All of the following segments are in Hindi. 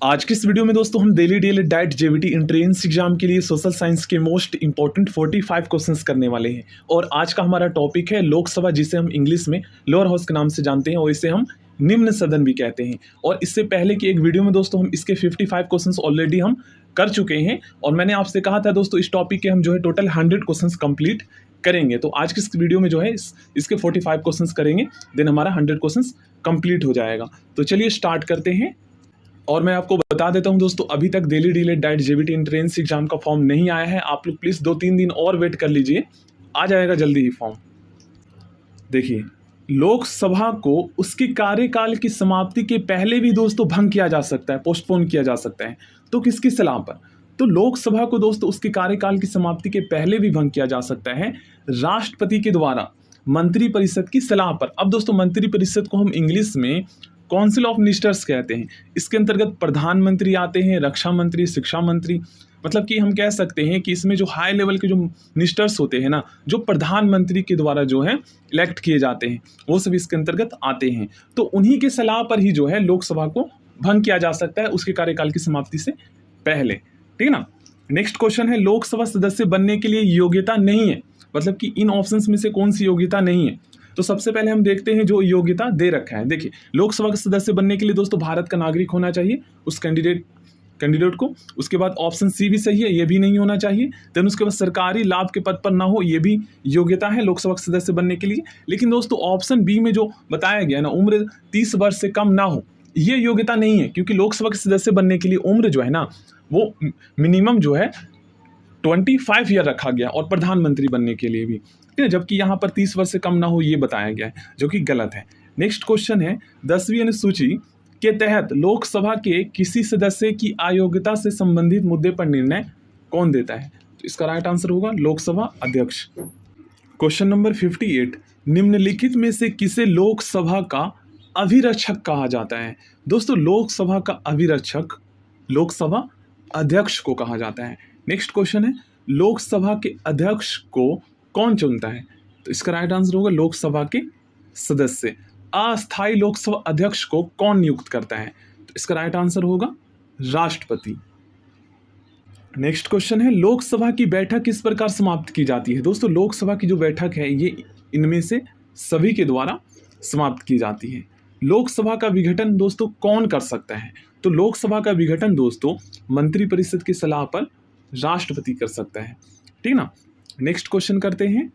आज की इस वीडियो में दोस्तों हम daily DElEd diet JVT entrance exam के लिए सोशल साइंस के मोस्ट इंपॉर्टेंट 45 क्वेश्चंस करने वाले हैं। और आज का हमारा टॉपिक है लोकसभा, जिसे हम इंग्लिश में लोअर हाउस के नाम से जानते हैं और इसे हम निम्न सदन भी कहते हैं। और इससे पहले की एक वीडियो में दोस्तों हम इसके 55 क्वेश्चंस ऑलरेडी हम कर चुके हैं और मैंने आपसे कहा था दोस्तों इस टॉपिक के हम जो है टोटल 100 क्वेश्चंस कंप्लीट करेंगे। तो आज की इस वीडियो में जो है इसके 45 क्वेश्चंस करेंगे, देन हमारा 100 क्वेश्चंस कंप्लीट हो जाएगा। तो चलिए स्टार्ट करते हैं। और मैं आपको बता देता हूं दोस्तों, अभी तक daily DElEd diet JVT entrance exam का फॉर्म नहीं आया है। आप लोग प्लीज़ 2-3 दिन और वेट कर लीजिए, आ जाएगा जल्दी ही फॉर्म। देखिए, लोकसभा को उसके कार्यकाल की समाप्ति के पहले भी दोस्तों भंग किया जा सकता है, पोस्टपोन किया जा सकता है। तो किसकी सलाह पर? तो लोकसभा को दोस्तों उसके कार्यकाल की समाप्ति के पहले भी भंग किया जा सकता है राष्ट्रपति के द्वारा मंत्रिपरिषद की सलाह पर। अब दोस्तों मंत्रिपरिषद को हम इंग्लिश में काउंसिल ऑफ मिनिस्टर्स कहते हैं। इसके अंतर्गत प्रधानमंत्री आते हैं, रक्षा मंत्री, शिक्षा मंत्री, मतलब कि हम कह सकते हैं कि इसमें जो हाई लेवल के जो मिनिस्टर्स होते हैं ना, जो प्रधानमंत्री के द्वारा जो है इलेक्ट किए जाते हैं, वो सब इसके अंतर्गत आते हैं। तो उन्हीं के सलाह पर ही जो है लोकसभा को भंग किया जा सकता है उसके कार्यकाल की समाप्ति से पहले, ठीक है ना। नेक्स्ट क्वेश्चन है, लोकसभा सदस्य बनने के लिए योग्यता नहीं है, मतलब कि इन ऑप्शंस में से कौन सी योग्यता नहीं है। तो सबसे पहले हम देखते हैं जो योग्यता दे रखा है। देखिए, लोकसभा के सदस्य बनने के लिए दोस्तों भारत का नागरिक होना चाहिए उस कैंडिडेट को। उसके बाद ऑप्शन सी भी सही है, ये भी नहीं होना चाहिए। देन उसके बाद सरकारी लाभ के पद पर ना हो, ये भी योग्यता है लोकसभा के सदस्य बनने के लिए। लेकिन दोस्तों ऑप्शन बी में जो बताया गया ना, उम्र 30 वर्ष से कम ना हो, ये योग्यता नहीं है, क्योंकि लोकसभा के सदस्य बनने के लिए उम्र जो है ना, वो मिनिमम जो है 25 ईयर रखा गया, और प्रधानमंत्री बनने के लिए भी, ठीक है, जबकि यहाँ पर 30 वर्ष से कम ना हो ये बताया गया है, जो कि गलत है। नेक्स्ट क्वेश्चन है, 10वीं अनुसूची के तहत लोकसभा के किसी सदस्य की अयोग्यता से संबंधित मुद्दे पर निर्णय कौन देता है? तो इसका राइट आंसर होगा लोकसभा अध्यक्ष। क्वेश्चन नंबर 58, निम्नलिखित में से किसे लोकसभा का अभिरक्षक कहा जाता है? दोस्तों लोकसभा का अभिरक्षक लोकसभा अध्यक्ष को कहा जाता है। नेक्स्ट क्वेश्चन है, लोकसभा के अध्यक्ष को कौन चुनता है? तो इसका राइट आंसर होगा लोकसभा के सदस्य। अस्थायी लोकसभा अध्यक्ष को कौन नियुक्त करता है? तो इसका राइट आंसर होगा राष्ट्रपति। नेक्स्ट क्वेश्चन है, लोकसभा की बैठक किस प्रकार समाप्त की जाती है? दोस्तों लोकसभा की जो बैठक है ये इनमें से सभी के द्वारा समाप्त की जाती है। लोकसभा का विघटन दोस्तों कौन कर सकता है? तो लोकसभा का विघटन दोस्तों मंत्रिपरिषद की सलाह पर राष्ट्रपति कर सकता है, ठीक ना। नेक्स्ट क्वेश्चन करते हैं।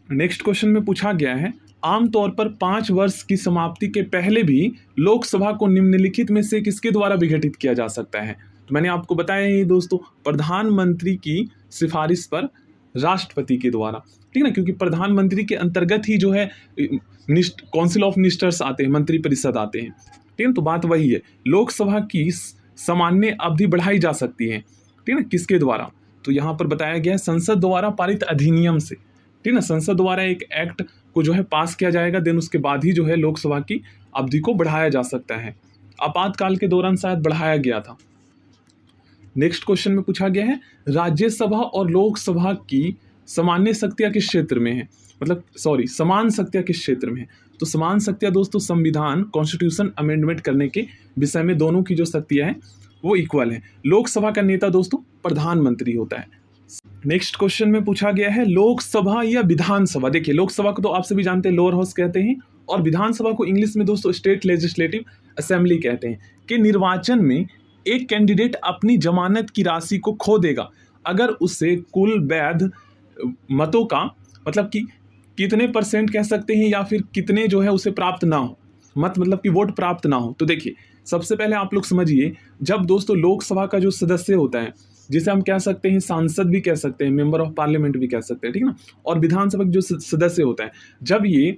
नेक्स्ट क्वेश्चन में पूछा गया है, आमतौर पर 5 वर्ष की समाप्ति के पहले भी लोकसभा को निम्नलिखित में से किसके द्वारा विघटित किया जा सकता है? तो मैंने आपको बताया ही दोस्तों, प्रधानमंत्री की सिफारिश पर राष्ट्रपति के द्वारा, ठीक ना, क्योंकि प्रधानमंत्री के अंतर्गत ही जो है काउंसिल ऑफ मिनिस्टर्स आते हैं, मंत्रिपरिषद आते हैं, ठीक है। तो बात वही है, लोकसभा की सामान्य अवधि बढ़ाई जा सकती है, ठीक है ना, किसके द्वारा? तो यहाँ पर बताया गया है संसद द्वारा पारित अधिनियम से, ठीक ना। संसद द्वारा एक एक्ट को जो है पास किया जाएगा, देन उसके बाद ही जो है लोकसभा की अवधि को बढ़ाया जा सकता है। आपातकाल के दौरान शायद बढ़ाया गया था। नेक्स्ट क्वेश्चन में पूछा गया है, राज्यसभा और लोकसभा की सामान्य शक्तियां किस क्षेत्र में है? समान शक्तियां किस क्षेत्र में है? तो समान शक्तियां दोस्तों संविधान कॉन्स्टिट्यूशन अमेंडमेंट करने के विषय में दोनों की जो शक्तियां हैं वो इक्वल है। लोकसभा का नेता दोस्तों प्रधानमंत्री होता है। नेक्स्ट क्वेश्चन में पूछा गया है, लोकसभा या विधानसभा, देखिए लोकसभा को तो आप सभी जानते हैं लोअर हाउस कहते हैं, और विधानसभा को इंग्लिश में दोस्तों स्टेट लेजिस्लेटिव असेंबली कहते हैं, कि निर्वाचन में एक कैंडिडेट अपनी जमानत की राशि को खो देगा अगर उसे कुल वैध मतों का, मतलब कि कितने % कह सकते हैं, या फिर कितने जो है उसे प्राप्त ना हो, मत मतलब कि वोट प्राप्त ना हो। तो देखिए सबसे पहले आप लोग समझिए, जब दोस्तों लोकसभा का जो सदस्य होता है, जिसे हम कह सकते हैं सांसद भी कह सकते हैं, मेंबर ऑफ पार्लियामेंट भी कह सकते हैं, ठीक ना, और विधानसभा का जो सदस्य होता है, जब ये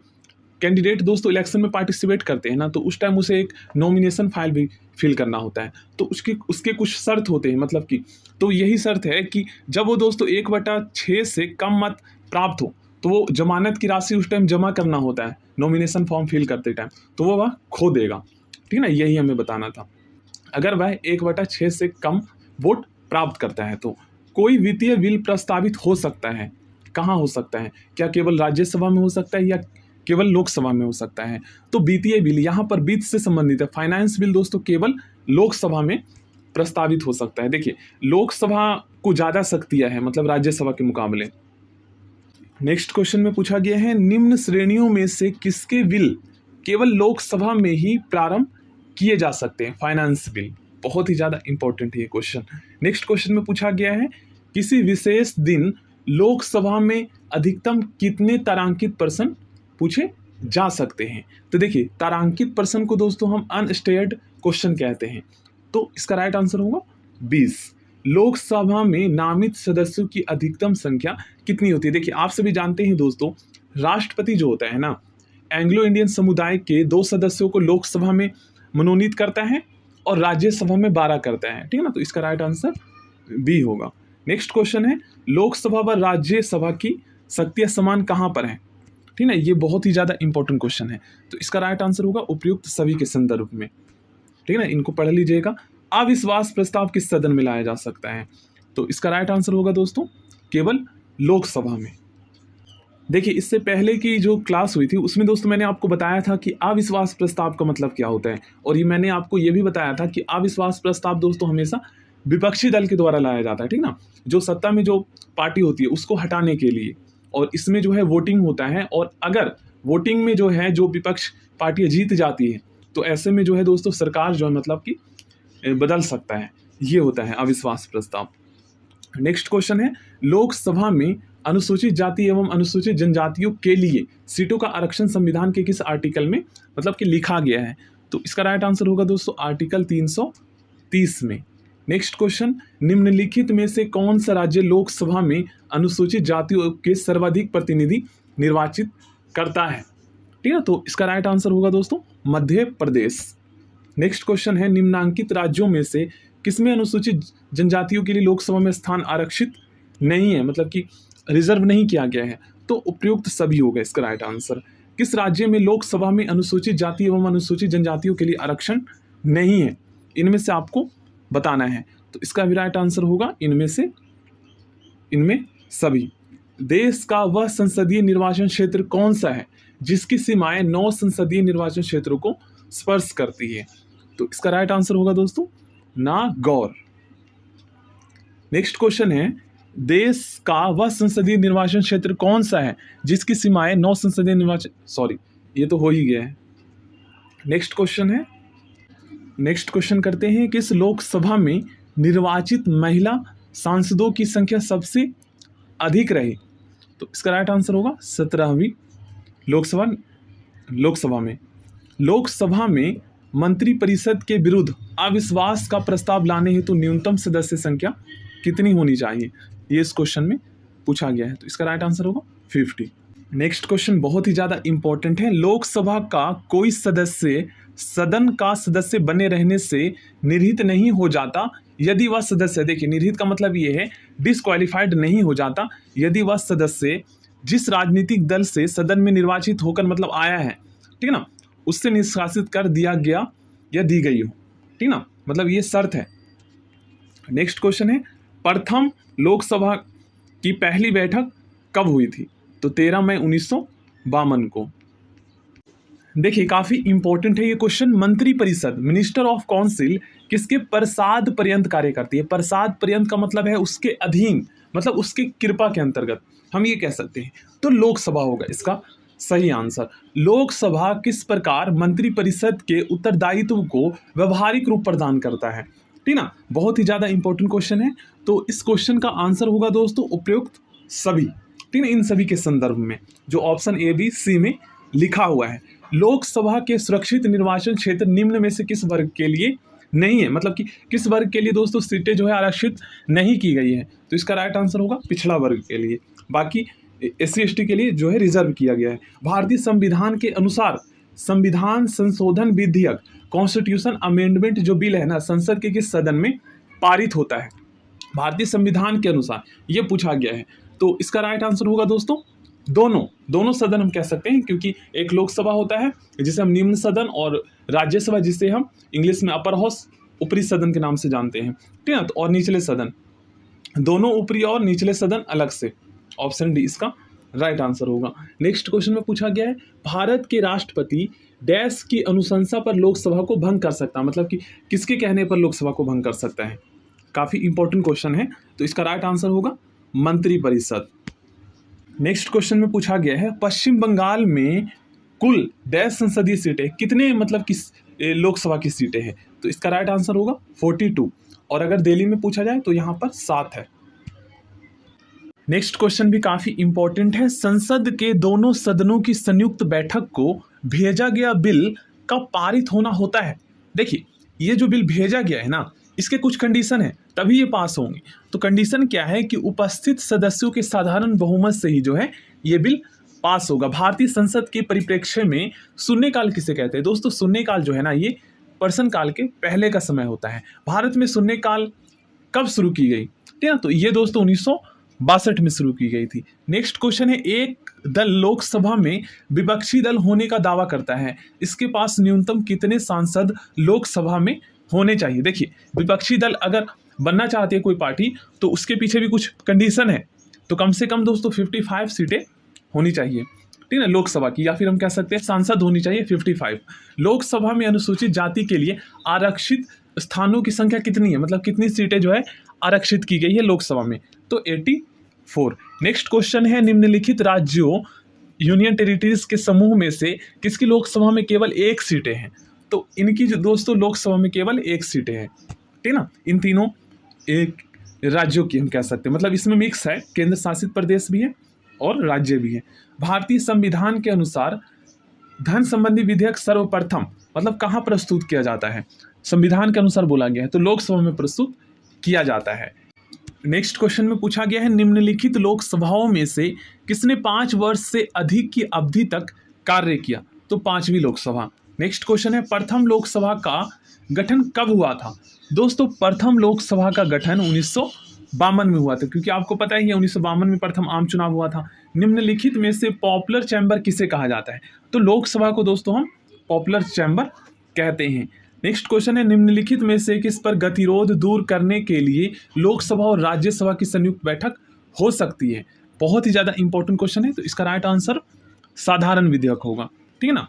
कैंडिडेट दोस्तों इलेक्शन में पार्टिसिपेट करते हैं ना, तो उस टाइम उसे एक नॉमिनेशन फाइल भी फिल करना होता है। तो उसके कुछ शर्त होते हैं, मतलब कि तो यही शर्त है कि जब वो दोस्तों 1/6 से कम मत प्राप्त हो, तो वो जमानत की राशि उस टाइम जमा करना होता है नॉमिनेशन फॉर्म फिल करते टाइम, तो वो वह खो देगा, ठीक ना, यही हमें बताना था। अगर वह 1/6 से कम वोट प्राप्त करता है तो कोई वित्तीय बिल प्रस्तावित हो सकता है। कहाँ हो सकता है? क्या केवल राज्यसभा में हो सकता है, या केवल लोकसभा में हो सकता है। तो वित्तीय बिल, यहाँ पर वित्त से संबंधित है, फाइनेंस बिल दोस्तों केवल लोकसभा में प्रस्तावित हो सकता है। देखिए लोकसभा को ज़्यादा शक्तियाँ है मतलब राज्यसभा के मुकाबले। नेक्स्ट क्वेश्चन में पूछा गया है निम्न श्रेणियों में से किसके बिल केवल लोकसभा में ही प्रारंभ किए जा सकते हैं? फाइनेंस बिल, बहुत ही ज़्यादा इंपॉर्टेंट है ये क्वेश्चन। नेक्स्ट क्वेश्चन में पूछा गया है किसी विशेष दिन लोकसभा में अधिकतम कितने तारांकित पर्सन पूछे जा सकते हैं? तो देखिए तारांकित पर्सन को दोस्तों हम अनस्टेयर्ड क्वेश्चन कहते हैं, तो इसका राइट आंसर होगा 20। लोकसभा में नामित सदस्यों की अधिकतम संख्या कितनी होती है? देखिए आप सभी जानते हैं दोस्तों, राष्ट्रपति जो होता है ना, एंग्लो इंडियन समुदाय के 2 सदस्यों को लोकसभा में मनोनीत करता है और राज्यसभा में 12 करता है, ठीक है ना। तो इसका राइट आंसर बी होगा। नेक्स्ट क्वेश्चन है लोकसभा व राज्यसभा की शक्तियां समान कहाँ पर हैं? ठीक है ना, ये बहुत ही ज़्यादा इंपॉर्टेंट क्वेश्चन है। तो इसका राइट आंसर होगा उपयुक्त सभी के संदर्भ में, ठीक है ना, इनको पढ़ लीजिएगा। अविश्वास प्रस्ताव किस सदन में लाया जा सकता है? तो इसका राइट आंसर होगा दोस्तों केवल लोकसभा में। देखिए इससे पहले की जो क्लास हुई थी उसमें दोस्तों मैंने आपको बताया था कि अविश्वास प्रस्ताव का मतलब क्या होता है, और ये मैंने आपको ये भी बताया था कि अविश्वास प्रस्ताव दोस्तों हमेशा विपक्षी दल के द्वारा लाया जाता है, ठीक ना, जो सत्ता में जो पार्टी होती है उसको हटाने के लिए। और इसमें जो है वोटिंग होता है, और अगर वोटिंग में जो है जो विपक्ष पार्टियां जीत जाती है तो ऐसे में जो है दोस्तों सरकार जो है मतलब कि बदल सकता है, ये होता है अविश्वास प्रस्ताव। नेक्स्ट क्वेश्चन है लोकसभा में अनुसूचित जाति एवं अनुसूचित जनजातियों के लिए सीटों का आरक्षण संविधान के किस आर्टिकल में मतलब कि लिखा गया है? तो इसका राइट आंसर होगा दोस्तों आर्टिकल 330 में। नेक्स्ट क्वेश्चन निम्नलिखित में से कौन सा राज्य लोकसभा में अनुसूचित जातियों के सर्वाधिक प्रतिनिधि निर्वाचित करता है? ठीक है, तो इसका राइट आंसर होगा दोस्तों मध्य प्रदेश। नेक्स्ट क्वेश्चन है निम्नांकित राज्यों में से किसमें अनुसूचित जनजातियों के लिए लोकसभा में स्थान आरक्षित नहीं है, मतलब कि रिजर्व नहीं किया गया है? तो उपयुक्त सभी होगा इसका राइट आंसर। किस राज्य में लोकसभा में अनुसूचित जाति एवं अनुसूचित जनजातियों के लिए आरक्षण नहीं है? इनमें से आपको बताना है, तो इसका भी राइट आंसर होगा इनमें सभी। देश का वह संसदीय निर्वाचन क्षेत्र कौन सा है जिसकी सीमाएं 9 संसदीय निर्वाचन क्षेत्रों को स्पर्श करती है? तो इसका राइट आंसर होगा दोस्तों नागौर। नेक्स्ट क्वेश्चन है देश का वह संसदीय निर्वाचन क्षेत्र कौन सा है जिसकी सीमाएं 9 संसदीय निर्वाचन, सॉरी ये तो हो ही गया है। नेक्स्ट क्वेश्चन करते हैं किस लोकसभा में निर्वाचित महिला सांसदों की संख्या सबसे अधिक रही? तो इसका राइट आंसर होगा 17वीं लोकसभा में। लोकसभा में मंत्रिपरिषद के विरुद्ध अविश्वास का प्रस्ताव लाने हेतु न्यूनतम सदस्य संख्या कितनी होनी चाहिए? ये इस क्वेश्चन में पूछा गया है, तो इसका राइट आंसर होगा 50। नेक्स्ट क्वेश्चन बहुत ही ज़्यादा इंपॉर्टेंट है। लोकसभा का कोई सदस्य सदन का सदस्य बने रहने से निरहित नहीं हो जाता यदि वह सदस्य, देखिए निरहित का मतलब ये है डिस्क्वालिफाइड नहीं हो जाता यदि वह सदस्य जिस राजनीतिक दल से सदन में निर्वाचित होकर मतलब आया है, ठीक है ना, उससे निष्कासित कर दिया गया या दी गई हो, ठीक ना, मतलब ये शर्त है। नेक्स्ट क्वेश्चन है प्रथम लोकसभा की पहली बैठक कब हुई थी? तो 13 मई 1952 को। देखिए काफी इंपॉर्टेंट है ये क्वेश्चन। मंत्रिपरिषद मिनिस्टर ऑफ काउंसिल किसके प्रसाद पर्यंत कार्य करती है? प्रसाद पर्यंत का मतलब है उसके अधीन, मतलब उसके कृपा के अंतर्गत हम ये कह सकते हैं। तो लोकसभा होगा इसका सही आंसर। लोकसभा किस प्रकार मंत्रिपरिषद के उत्तरदायित्व को व्यवहारिक रूप प्रदान करता है? ठीक ना, बहुत ही ज्यादा इंपॉर्टेंट क्वेश्चन है। तो इस क्वेश्चन का आंसर होगा दोस्तों उपयुक्त सभी, ठीक ना, इन सभी के संदर्भ में जो ऑप्शन ए बी सी में लिखा हुआ है। लोकसभा के सुरक्षित निर्वाचन क्षेत्र निम्न में से किस वर्ग के लिए नहीं है, मतलब कि किस वर्ग के लिए दोस्तों सीटें जो है आरक्षित नहीं की गई है? तो इसका राइट आंसर होगा पिछड़ा वर्ग के लिए, बाकी SC ST के लिए जो है रिजर्व किया गया है। भारतीय संविधान के अनुसार संविधान संशोधन विधेयक कॉन्स्टिट्यूशन अमेंडमेंट जो बिल है ना, संसद के किस सदन में पारित होता है? भारतीय संविधान के अनुसार ये पूछा गया है। तो इसका राइट आंसर होगा दोस्तों दोनों सदन हम कह सकते हैं, क्योंकि एक लोकसभा होता है जिसे हम निम्न सदन, और राज्यसभा जिसे हम इंग्लिश में अपर हाउस ऊपरी सदन के नाम से जानते हैं, ठीक है। और निचले सदन, दोनों ऊपरी और निचले सदन अलग से। ऑप्शन डी इसका राइट आंसर होगा। नेक्स्ट क्वेश्चन में पूछा गया है भारत के राष्ट्रपति डैश की अनुशंसा पर लोकसभा को भंग कर सकता है, मतलब कि किसके कहने पर लोकसभा को भंग कर सकता है। काफी इंपॉर्टेंट क्वेश्चन है, तो इसका राइट आंसर होगा मंत्रिपरिषद। नेक्स्ट क्वेश्चन में पूछा गया है पश्चिम बंगाल में कुल डैश संसदीय सीटें कितने, मतलब किस लोकसभा की सीटें हैं, तो इसका राइट आंसर होगा 42। और अगर दिल्ली में पूछा जाए तो यहाँ पर 7 है। नेक्स्ट क्वेश्चन भी काफी इंपॉर्टेंट है, संसद के दोनों सदनों की संयुक्त बैठक को भेजा गया बिल कब पारित होना होता है। देखिए ये जो बिल भेजा गया है ना, इसके कुछ कंडीशन है तभी ये पास होंगे। तो कंडीशन क्या है कि उपस्थित सदस्यों के साधारण बहुमत से ही जो है ये बिल पास होगा। भारतीय संसद के परिप्रेक्ष्य में शून्यकाल किसे कहते हैं दोस्तों, शून्यकाल जो है ना ये प्रश्नकाल के पहले का समय होता है। भारत में शून्यकाल कब शुरू की गई, ठीक है, तो ये दोस्तों 1962 में शुरू की गई थी। नेक्स्ट क्वेश्चन है एक दल लोकसभा में विपक्षी दल होने का दावा करता है, इसके पास न्यूनतम कितने सांसद लोकसभा में होने चाहिए। देखिए विपक्षी दल अगर बनना चाहती है कोई पार्टी तो उसके पीछे भी कुछ कंडीशन है, तो कम से कम दोस्तों 55 सीटें होनी चाहिए, ठीक है, लोकसभा की, या फिर हम कह सकते हैं सांसद होनी चाहिए 55। लोकसभा में अनुसूचित जाति के लिए आरक्षित स्थानों की संख्या कितनी है, मतलब कितनी सीटें जो है आरक्षित की गई है लोकसभा में, तो 84। नेक्स्ट क्वेश्चन है निम्नलिखित राज्यों यूनियन टेरिटरीज के समूह में से किसकी लोकसभा में केवल 1 सीटें हैं, तो इनकी जो दोस्तों लोकसभा में केवल 1 सीटें हैं, ठीक ना। इन तीनों एक राज्यों की हम कह सकते हैं, मतलब इसमें मिक्स है, केंद्र शासित प्रदेश भी है और राज्य भी है। भारतीय संविधान के अनुसार धन संबंधी विधेयक सर्वप्रथम मतलब कहाँ प्रस्तुत किया जाता है, संविधान के अनुसार बोला गया है तो लोकसभा में प्रस्तुत किया जाता है। नेक्स्ट क्वेश्चन में पूछा गया है निम्नलिखित लोकसभाओं में से किसने 5 वर्ष से अधिक की अवधि तक कार्य किया, तो 5वीं लोकसभा। नेक्स्ट क्वेश्चन है प्रथम लोकसभा का गठन कब हुआ था, दोस्तों प्रथम लोकसभा का गठन 1952 में हुआ था, क्योंकि आपको पता ही है 1952 में प्रथम आम चुनाव हुआ था। निम्नलिखित में से पॉपुलर चैम्बर किसे कहा जाता है, तो लोकसभा को दोस्तों हम पॉपुलर चैम्बर कहते हैं। नेक्स्ट क्वेश्चन है निम्नलिखित में से किस पर गतिरोध दूर करने के लिए लोकसभा और राज्यसभा की संयुक्त बैठक हो सकती है। बहुत ही ज्यादा इंपॉर्टेंट क्वेश्चन है, तो इसका राइट आंसर साधारण विधेयक होगा, ठीक है ना,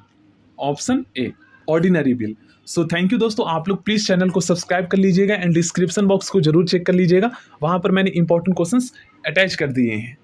option A ordinary bill. So thank you दोस्तों, आप लोग प्लीज चैनल को सब्सक्राइब कर लीजिएगा एंड डिस्क्रिप्शन बॉक्स को जरूर चेक कर लीजिएगा, वहां पर मैंने इंपॉर्टेंट क्वेश्चंस अटैच कर दिए हैं।